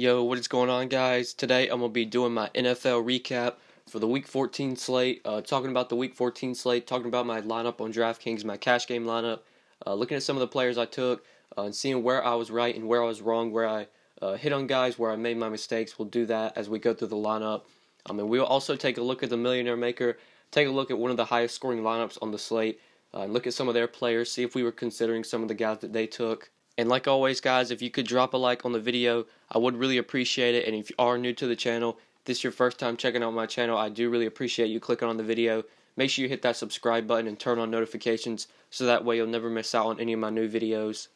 Yo, what is going on, guys? Today I'm going to be doing my NFL recap for the Week 14 slate, talking about the Week 14 slate, talking about my lineup on DraftKings, my cash game lineup, looking at some of the players I took, and seeing where I was right and where I was wrong, where I hit on guys, where I made my mistakes. We'll do that as we go through the lineup. And we'll also take a look at the Millionaire Maker, take a look at one of the highest scoring lineups on the slate, and look at some of their players, see if we were considering some of the guys that they took. And like always, guys, if you could drop a like on the video, I would really appreciate it. And if you are new to the channel, if this is your first time checking out my channel, I do really appreciate you clicking on the video. Make sure you hit that subscribe button and turn on notifications so that way you'll never miss out on any of my new videos.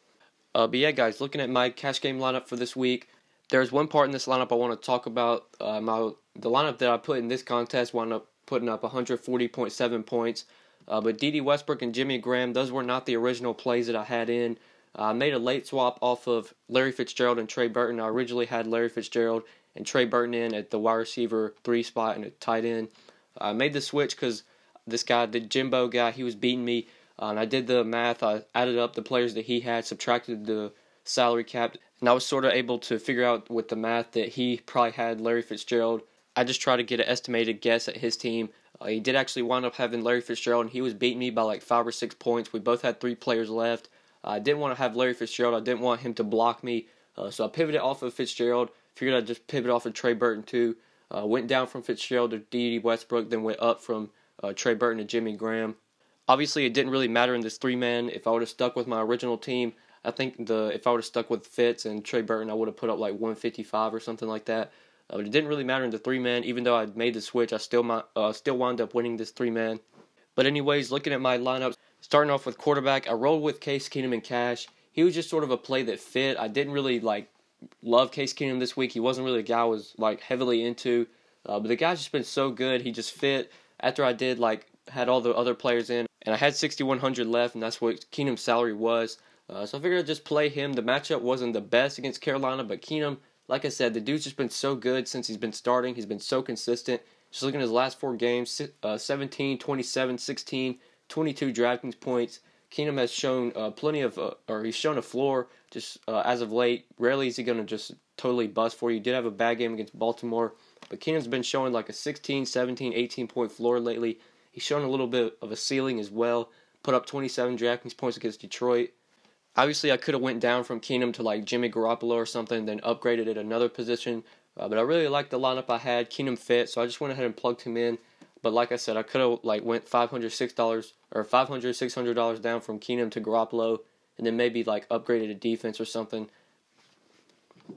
But yeah, guys, looking at my cash game lineup for this week, there's one part in this lineup I want to talk about. The lineup that I put in this contest wound up putting up 140.7 points. But Dede Westbrook and Jimmy Graham, those were not the original plays that I had in. I made a late swap off of Larry Fitzgerald and Trey Burton. I originally had Larry Fitzgerald and Trey Burton in at the wide receiver 3 spot and a tight end. I made the switch because this guy, the Jimbo guy, he was beating me. And I did the math. I added up the players that he had, subtracted the salary cap, and I was sort of able to figure out with the math that he probably had Larry Fitzgerald. I just tried to get an estimated guess at his team. He did actually wind up having Larry Fitzgerald, and he was beating me by like 5 or 6 points. We both had 3 players left. I didn't want to have Larry Fitzgerald. I didn't want him to block me. So I pivoted off of Fitzgerald. Figured I'd just pivot off of Trey Burton too. Went down from Fitzgerald to Dede Westbrook, then went up from Trey Burton to Jimmy Graham. Obviously, it didn't really matter in this 3-man. If I would have stuck with my original team, I think if I would have stuck with Fitz and Trey Burton, I would have put up like 155 or something like that. But it didn't really matter in the 3-man. Even though I made the switch, I still wound up winning this 3-man. But anyways, looking at my lineups, starting off with quarterback, I rolled with Case Keenum in cash. He was just sort of a play that fit. I didn't really love Case Keenum this week. He wasn't really a guy I was heavily into. But the guy's just been so good. He just fit after I did had all the other players in. And I had 6,100 left, and that's what Keenum's salary was. So I figured I'd just play him. The matchup wasn't the best against Carolina, but Keenum, like I said, the dude's just been so good since he's been starting. He's been so consistent. Just looking at his last 4 games, 17, 27, 16, 22 DraftKings points. Keenum has shown he's shown a floor just as of late. Rarely is he going to just totally bust for you. He did have a bad game against Baltimore, but Keenum's been showing like a 16, 17, 18 point floor lately. He's shown a little bit of a ceiling as well. Put up 27 DraftKings points against Detroit. Obviously, I could have went down from Keenum to Jimmy Garoppolo or something, then upgraded at another position. But I really liked the lineup I had. Keenum fit, so I just went ahead and plugged him in. But like I said, I could have went $600 down from Keenum to Garoppolo, and then maybe upgraded a defense or something.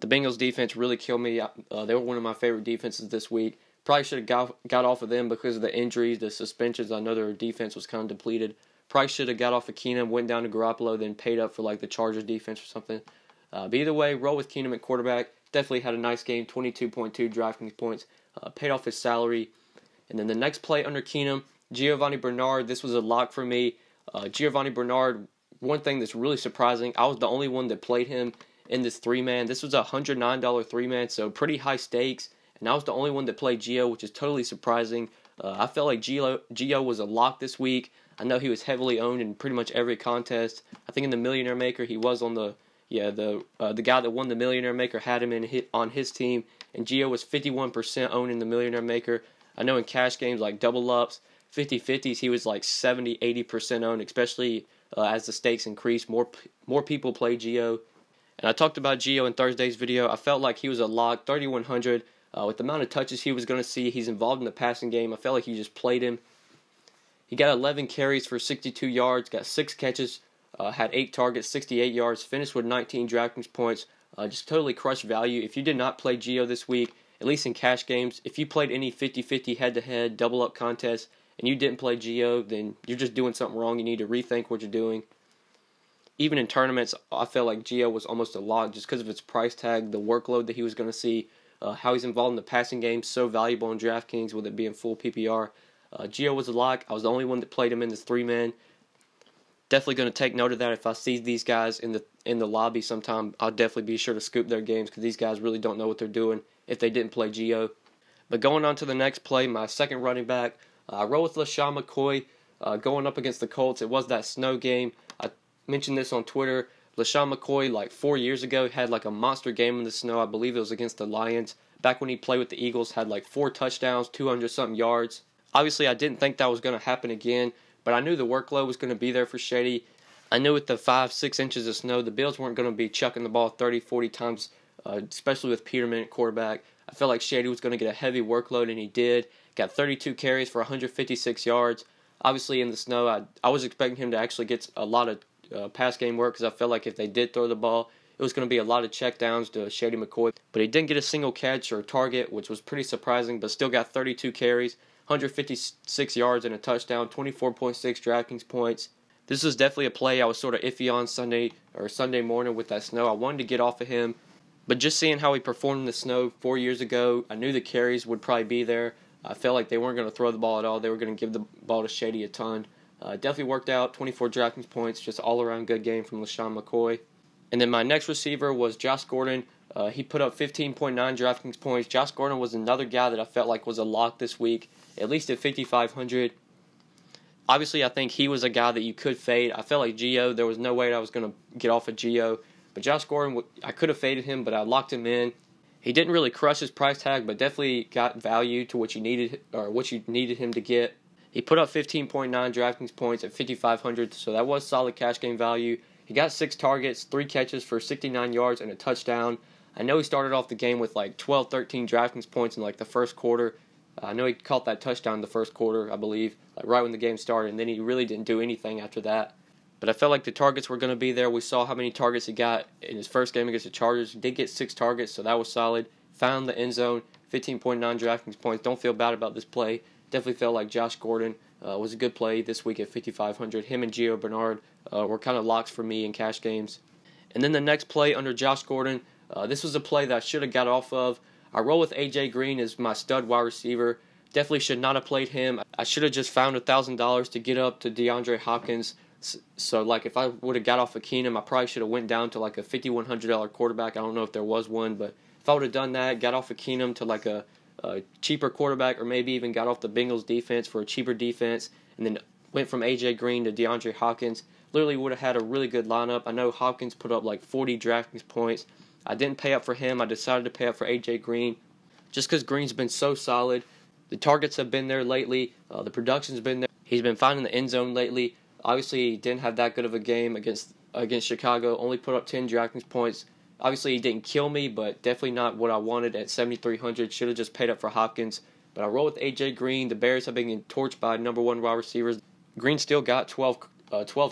The Bengals defense really killed me. They were one of my favorite defenses this week. Probably should have got off of them because of the injuries, the suspensions. I know their defense was kind of depleted. Probably should have got off of Keenum, went down to Garoppolo, then paid up for the Chargers defense or something. But either way, roll with Keenum at quarterback. Definitely had a nice game, 22.2 DraftKings points. Paid off his salary. And then the next play under Keenum, Gio Bernard. This was a lock for me. Gio Bernard, one thing that's really surprising, I was the only one that played him in this 3-man. This was a $109 3-man, so pretty high stakes. And I was the only one that played Gio, which is totally surprising. I felt like Gio was a lock this week. I know he was heavily owned in pretty much every contest. I think in the Millionaire Maker, he was on the guy that won the Millionaire Maker had him on his team. And Gio was 51% owned in the Millionaire Maker. I know in cash games double ups, 50-50s, he was 70, 80% owned, especially as the stakes increased. More people play Gio. And I talked about Gio in Thursday's video. I felt like he was a lock, 3,100. With the amount of touches he was going to see, he's involved in the passing game. I felt like you just played him. He got 11 carries for 62 yards, got 6 catches, had 8 targets, 68 yards, finished with 19 DraftKings points. Just totally crushed value. If you did not play Gio this week, at least in cash games, if you played any 50-50 head-to-head double-up contests and you didn't play Gio, then you're just doing something wrong. You need to rethink what you're doing. Even in tournaments, I felt like Gio was almost a lock just because of its price tag, the workload that he was going to see, how he's involved in the passing game, so valuable in DraftKings with it being full PPR. Gio was a lock. I was the only one that played him in this 3-man. Definitely going to take note of that. If I see these guys in the lobby sometime, I'll definitely be sure to scoop their games because these guys really don't know what they're doing if they didn't play Gio. But going on to the next play, my second running back, I roll with LeSean McCoy going up against the Colts. It was that snow game. I mentioned this on Twitter. LeSean McCoy, like 4 years ago, had like a monster game in the snow. I believe it was against the Lions. Back when he played with the Eagles, had like 4 touchdowns, 200-something yards. Obviously, I didn't think that was going to happen again, but I knew the workload was going to be there for Shady. I knew with the 5-6 inches of snow, the Bills weren't going to be chucking the ball 30, 40 times, especially with Peterman at quarterback. I felt like Shady was going to get a heavy workload, and he did. Got 32 carries for 156 yards. Obviously, in the snow, I was expecting him to actually get a lot of pass game work because I felt like if they did throw the ball, it was going to be a lot of checkdowns to Shady McCoy. But he didn't get a single catch or target, which was pretty surprising, but still got 32 carries, 156 yards, and a touchdown, 24.6 DraftKings points. This was definitely a play I was sort of iffy on Sunday morning with that snow. I wanted to get off of him, but just seeing how he performed in the snow 4 years ago, I knew the carries would probably be there. I felt like they weren't going to throw the ball at all. They were going to give the ball to Shady a ton. Definitely worked out, 24 DraftKings points, just all-around good game from LeSean McCoy. And then my next receiver was Josh Gordon. He put up 15.9 DraftKings points. Josh Gordon was another guy that I felt like was a lock this week, at least at 5,500. Obviously, I think he was a guy that you could fade. I felt like Gio, there was no way I was going to get off of Gio. But Josh Gordon, I could have faded him, but I locked him in. He didn't really crush his price tag, but definitely got value to what you needed him to get. He put up 15.9 DraftKings points at 5,500, so that was solid cash game value. He got 6 targets, 3 catches for 69 yards and a touchdown. I know he started off the game with like 12, 13 DraftKings points in like the first quarter. I know he caught that touchdown in the first quarter, I believe, like right when the game started, and then he really didn't do anything after that. But I felt like the targets were going to be there. We saw how many targets he got in his first game against the Chargers. He did get 6 targets, so that was solid. Found the end zone, 15.9 DraftKings points. Don't feel bad about this play. Definitely felt like Josh Gordon was a good play this week at 5,500. Him and Gio Bernard were kind of locks for me in cash games. And then the next play under Josh Gordon, this was a play that I should have got off of. I roll with A.J. Green as my stud wide receiver. Definitely should not have played him. I should have just found $1,000 to get up to DeAndre Hopkins. So, like, if I would have got off of Keenum, I probably should have went down to, like, a $5,100 quarterback. I don't know if there was one, but if I would have done that, got off of Keenum to, like, a cheaper quarterback, or maybe even got off the Bengals defense for a cheaper defense, and then went from A.J. Green to DeAndre Hopkins, literally would have had a really good lineup. I know Hopkins put up, like, 40 DraftKings points. I didn't pay up for him. I decided to pay up for A.J. Green just because Green's been so solid. The targets have been there lately. The production's been there. He's been finding the end zone lately. Obviously, he didn't have that good of a game against Chicago. Only put up 10 DraftKings points. Obviously, he didn't kill me, but definitely not what I wanted at 7,300. Should have just paid up for Hopkins. But I roll with A.J. Green. The Bears have been getting torched by number 1 wide receivers. Green still got 12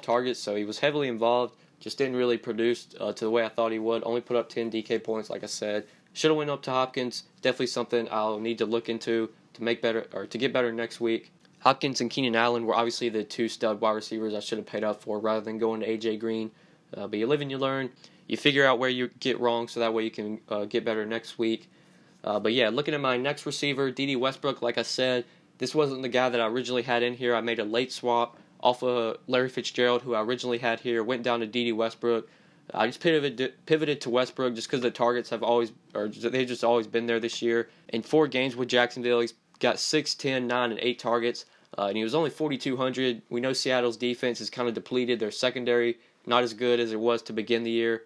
targets, so he was heavily involved. Just didn't really produce to the way I thought he would. Only put up 10 DK points, like I said. Should have went up to Hopkins. Definitely something I'll need to look into to make better or to get better next week. Hopkins and Keenan Allen were obviously the 2 stud wide receivers I should have paid up for rather than going to A.J. Green. But you live and you learn. You figure out where you get wrong so that way you can get better next week. But yeah, looking at my next receiver, Dede Westbrook, like I said, this wasn't the guy that I originally had in here. I made a late swap off of Larry Fitzgerald, who I originally had here, went down to Dede Westbrook. I just pivoted to Westbrook just because the targets they've just always been there this year. In 4 games with Jacksonville, he's got 6, 10, 9, and 8 targets. And he was only 4,200. We know Seattle's defense is kind of depleted. Their secondary not as good as it was to begin the year.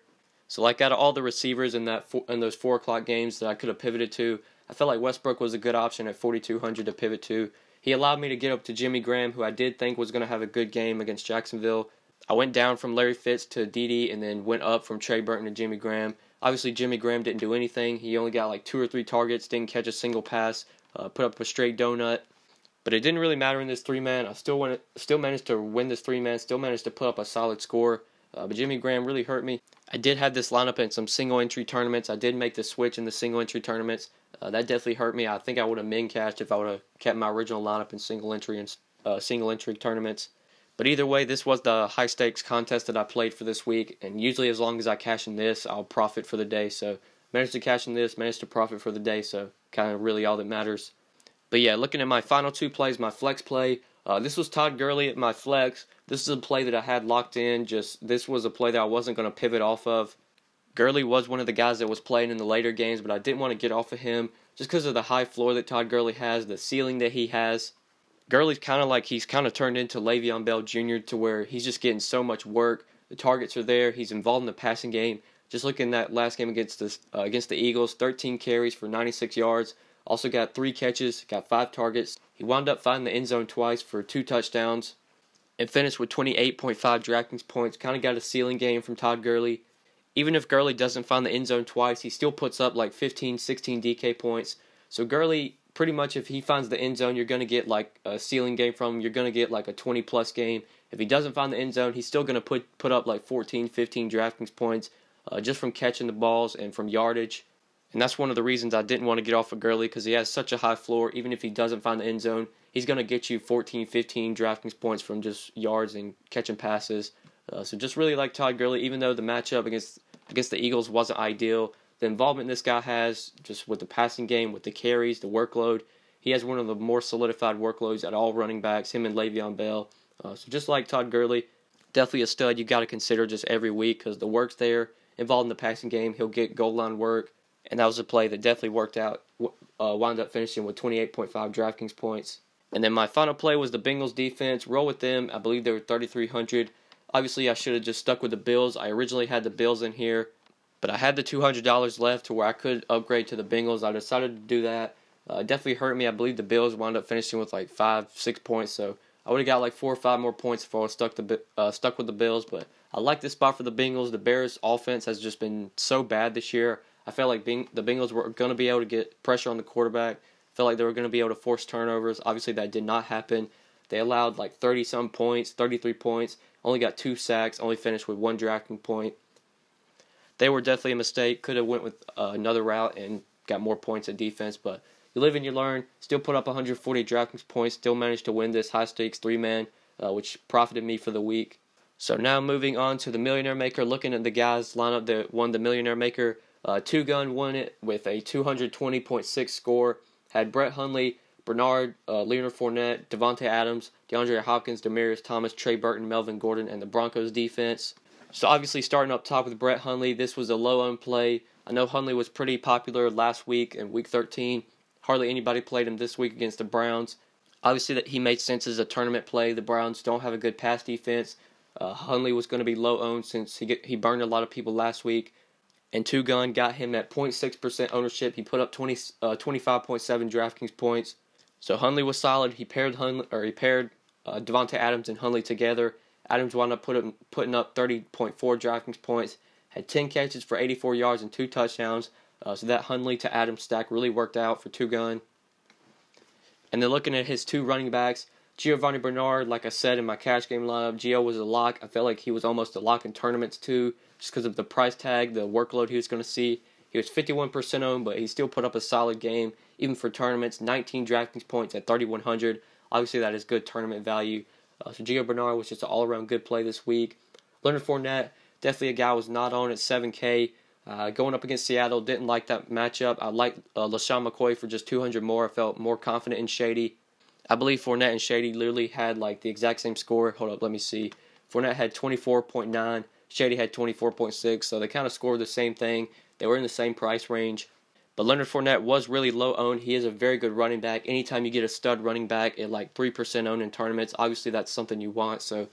So, like, out of all the receivers in those 4 o'clock games that I could have pivoted to, I felt like Westbrook was a good option at 4,200 to pivot to. He allowed me to get up to Jimmy Graham, who I did think was going to have a good game against Jacksonville. I went down from Larry Fitz to Dede and then went up from Trey Burton to Jimmy Graham. Obviously, Jimmy Graham didn't do anything. He only got like 2 or 3 targets, didn't catch a single pass, put up a straight donut. But it didn't really matter in this 3-man. I still managed to win this 3-man, still managed to put up a solid score. But Jimmy Graham really hurt me. I did have this lineup in some single-entry tournaments. I did make the switch in the single-entry tournaments. That definitely hurt me. I think I would have min-cashed if I would have kept my original lineup in single-entry tournaments. But either way, this was the high-stakes contest that I played for this week. And usually as long as I cash in this, I'll profit for the day. So managed to cash in this, managed to profit for the day. So kind of really all that matters. But yeah, looking at my final 2 plays, my flex play, this was Todd Gurley at my flex. This is a play that I had locked in. This was a play that I wasn't going to pivot off of. Gurley was one of the guys that was playing in the later games, but I didn't want to get off of him just because of the high floor that Todd Gurley has, the ceiling that he has. Gurley's kind of turned into Le'Veon Bell Jr. to where he's just getting so much work. The targets are there. He's involved in the passing game. Just looking at that last game against the Eagles, 13 carries for 96 yards. Also got 3 catches, got 5 targets. He wound up finding the end zone twice for 2 touchdowns and finished with 28.5 DraftKings points. Kind of got a ceiling game from Todd Gurley. Even if Gurley doesn't find the end zone twice, he still puts up like 15, 16 DK points. So Gurley, pretty much if he finds the end zone, you're going to get like a ceiling game from him. You're going to get like a 20-plus game. If he doesn't find the end zone, he's still going to put up like 14, 15 DraftKings points just from catching the balls and from yardage. And that's one of the reasons I didn't want to get off of Gurley, because he has such a high floor. Even if he doesn't find the end zone, he's going to get you 14, 15 DraftKings points from just yards and catching passes. So just really like Todd Gurley, even though the matchup against the Eagles wasn't ideal. The involvement this guy has, just with the passing game, with the carries, the workload, he has one of the more solidified workloads at all running backs, him and Le'Veon Bell. So just like Todd Gurley, definitely a stud you got to consider just every week, because the work's there. Involved in the passing game, he'll get goal line work, and that was a play that definitely worked out. Wound up finishing with 28.5 DraftKings points. And then my final play was the Bengals defense. Roll with them. I believe they were 3,300. Obviously, I should have just stuck with the Bills. I originally had the Bills in here, but I had the $200 left to where I could upgrade to the Bengals. I decided to do that. It definitely hurt me. I believe the Bills wound up finishing with like 5-6 points, so I would have got like 4 or 5 more points if I was stuck with the Bills. But I like this spot for the Bengals. The Bears' offense has just been so bad this year. I felt like the Bengals were going to be able to get pressure on the quarterback. I felt like they were going to be able to force turnovers. Obviously, that did not happen. They allowed like 30-some points, 33 points, only got 2 sacks, only finished with 1 drafting point. They were definitely a mistake. Could have went with another route and got more points at defense, but you live and you learn. Still put up 140 DraftKings points. Still managed to win this high-stakes 3-man, which profited me for the week. So now moving on to the Millionaire Maker. Looking at the guys lineup that won the Millionaire Maker. Two-Gun won it with a 220.6 score. Had Brett Hundley, Bernard, Leonard Fournette, Devontae Adams, DeAndre Hopkins, Demaryius Thomas, Trey Burton, Melvin Gordon, and the Broncos defense. So obviously starting up top with Brett Hundley, this was a low-owned play. I know Hundley was pretty popular last week in Week 13. Hardly anybody played him this week against the Browns. Obviously that he made sense as a tournament play. The Browns don't have a good pass defense. Hundley was going to be low-owned since he burned a lot of people last week. And Two-Gun got him at 0.6% ownership. He put up 25.7 DraftKings points. So Hundley was solid. He paired Devontae Adams and Hundley together. Adams wound up putting up 30.4 DraftKings points. Had 10 catches for 84 yards and 2 touchdowns. So that Hundley to Adams stack really worked out for Two-Gun. And then looking at his 2 running backs, Gio Bernard, like I said in my cash game lineup, Gio was a lock. I felt like he was almost a lock in tournaments too, just because of the price tag, the workload he was going to see. He was 51% owned, but he still put up a solid game, even for tournaments. 19 DraftKings points at 3,100. Obviously, that is good tournament value. So Gio Bernard was just an all-around good play this week. Leonard Fournette, definitely a guy I was not on at 7K. Going up against Seattle, didn't like that matchup. I liked LeSean McCoy for just 200 more. I felt more confident in Shady. I believe Fournette and Shady literally had like the exact same score. Hold up, let me see. Fournette had 24.9. Shady had 24.6. So they kind of scored the same thing. They were in the same price range. But Leonard Fournette was really low owned. He is a very good running back. Anytime you get a stud running back at like 3% owned in tournaments, obviously that's something you want. So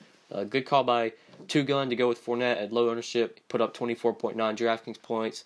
good call by Two-Gun to go with Fournette at low ownership. Put up 24.9 DraftKings points.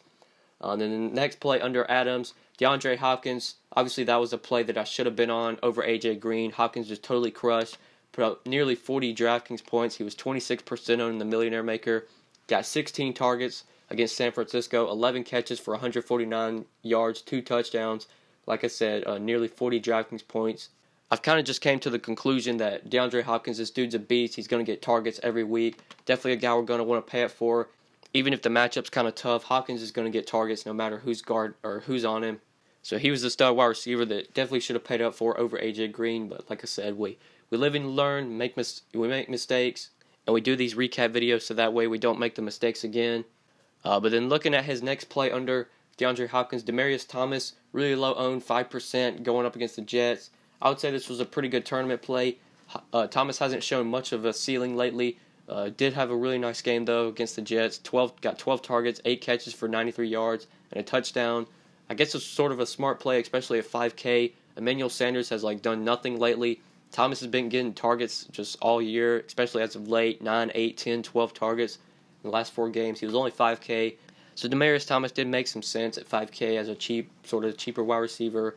Then the next play under Adams, DeAndre Hopkins. Obviously that was a play that I should have been on over A.J. Green. Hopkins just totally crushed. Put up nearly 40 DraftKings points. He was 26% owned in the Millionaire Maker. Got 16 targets against San Francisco. 11 catches for 149 yards, 2 touchdowns. Like I said, nearly 40 DraftKings points. I've kind of just came to the conclusion that DeAndre Hopkins, this dude's a beast. He's going to get targets every week. Definitely a guy we're going to want to pay it for. Even if the matchup's kind of tough, Hopkins is going to get targets no matter who's guard or who's on him. So he was the stud wide receiver that definitely should have paid up for over A.J. Green. But like I said, we live and learn, we make mistakes, and we do these recap videos so that way we don't make the mistakes again. But then looking at his next play under DeAndre Hopkins, Demaryius Thomas, really low owned, 5% going up against the Jets. I would say this was a pretty good tournament play. Thomas hasn't shown much of a ceiling lately. Did have a really nice game though against the Jets. Got 12 targets, 8 catches for 93 yards, and a touchdown. I guess it's sort of a smart play, especially at 5K. Emmanuel Sanders has done nothing lately. Thomas has been getting targets just all year, especially as of late, 9, 8, 10, 12 targets in the last 4 games. He was only 5K. So Demaryius Thomas did make some sense at 5K as a cheaper wide receiver.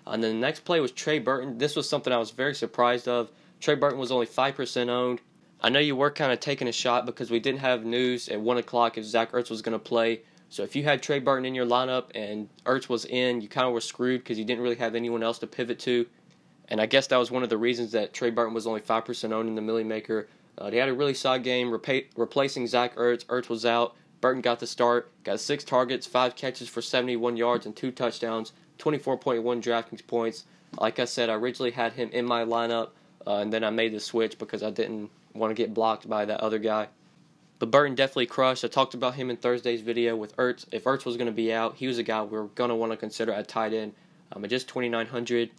And then the next play was Trey Burton. This was something I was very surprised of. Trey Burton was only 5% owned. I know you were kind of taking a shot because we didn't have news at 1 o'clock if Zach Ertz was going to play. So if you had Trey Burton in your lineup and Ertz was in, you kind of were screwed because you didn't really have anyone else to pivot to. And I guess that was one of the reasons that Trey Burton was only 5% owned in the Millie Maker. They had a really solid game replacing Zach Ertz. Ertz was out. Burton got the start. Got 6 targets, 5 catches for 71 yards and 2 touchdowns, 24.1 DraftKings points. Like I said, I originally had him in my lineup, and then I made the switch because I didn't want to get blocked by that other guy. But Burton definitely crushed. I talked about him in Thursday's video with Ertz. If Ertz was going to be out, he was a guy we were going to want to consider at tight end at just 2,900.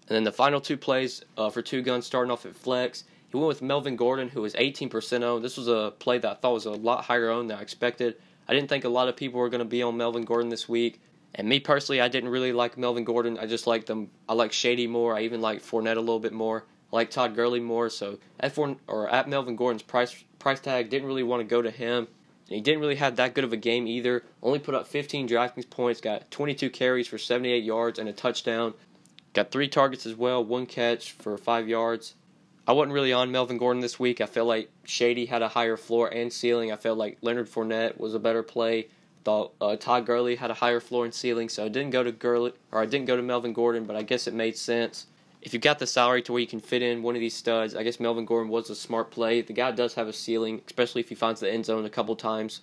And then the final 2 plays for 2 guns starting off at flex. He went with Melvin Gordon, who was 18% owned. This was a play that I thought was a lot higher owned than I expected. I didn't think a lot of people were going to be on Melvin Gordon this week. And me personally, I didn't really like Melvin Gordon. I just liked them. I like Shady more. I even like Fournette a little bit more. I like Todd Gurley more. So at Melvin Gordon's price tag, didn't really want to go to him. And he didn't really have that good of a game either. Only put up 15 DraftKings points. Got 22 carries for 78 yards and a touchdown. Got 3 targets as well. 1 catch for 5 yards. I wasn't really on Melvin Gordon this week. I felt like Shady had a higher floor and ceiling. I felt like Leonard Fournette was a better play. Thought Todd Gurley had a higher floor and ceiling, so I didn't go to Melvin Gordon, but I guess it made sense. If you got the salary to where you can fit in one of these studs, I guess Melvin Gordon was a smart play. The guy does have a ceiling, especially if he finds the end zone a couple times.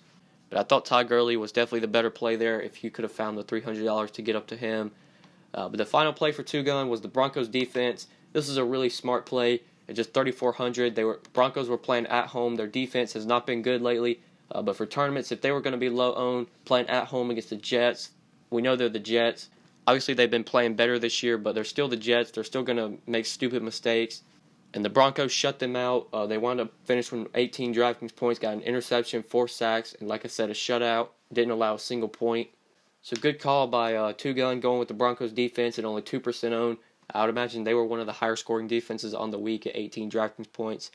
But I thought Todd Gurley was definitely the better play there if you could have found the $300 to get up to him. But the final play for 2 gun was the Broncos defense. This is a really smart play. At just 3,400, Broncos were playing at home. Their defense has not been good lately. But for tournaments, if they were going to be low owned, playing at home against the Jets, we know they're the Jets. Obviously, they've been playing better this year, but they're still the Jets. They're still going to make stupid mistakes. And the Broncos shut them out. They wound up finishing with 18 DraftKings points, got an interception, 4 sacks, and like I said, a shutout. Didn't allow a single point. So good call by 2 gun going with the Broncos defense at only 2% owned. I would imagine they were one of the higher scoring defenses on the week at 18 DraftKings points.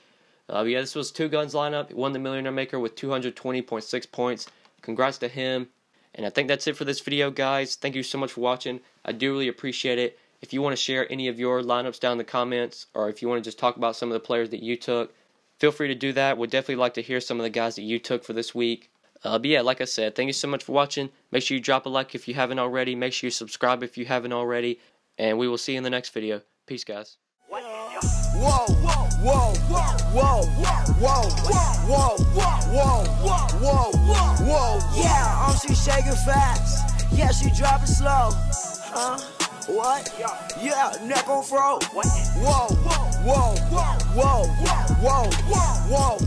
Yeah, this was 2 guns lineup. He won the Millionaire Maker with 220.6 points. Congrats to him. And I think that's it for this video, guys. Thank you so much for watching. I do really appreciate it. If you want to share any of your lineups down in the comments, or if you want to just talk about some of the players that you took, feel free to do that. We'd definitely like to hear some of the guys that you took for this week. But yeah, like I said, thank you so much for watching. Make sure you drop a like if you haven't already. Make sure you subscribe if you haven't already. And we will see you in the next video. Peace, guys. Whoa, whoa, whoa, whoa, whoa, whoa, whoa, whoa, whoa, whoa. Yeah, she shaking fast. Yeah, she dropping slow. What? Yeah, neck on fro. Whoa, whoa, whoa, whoa, whoa, whoa, whoa.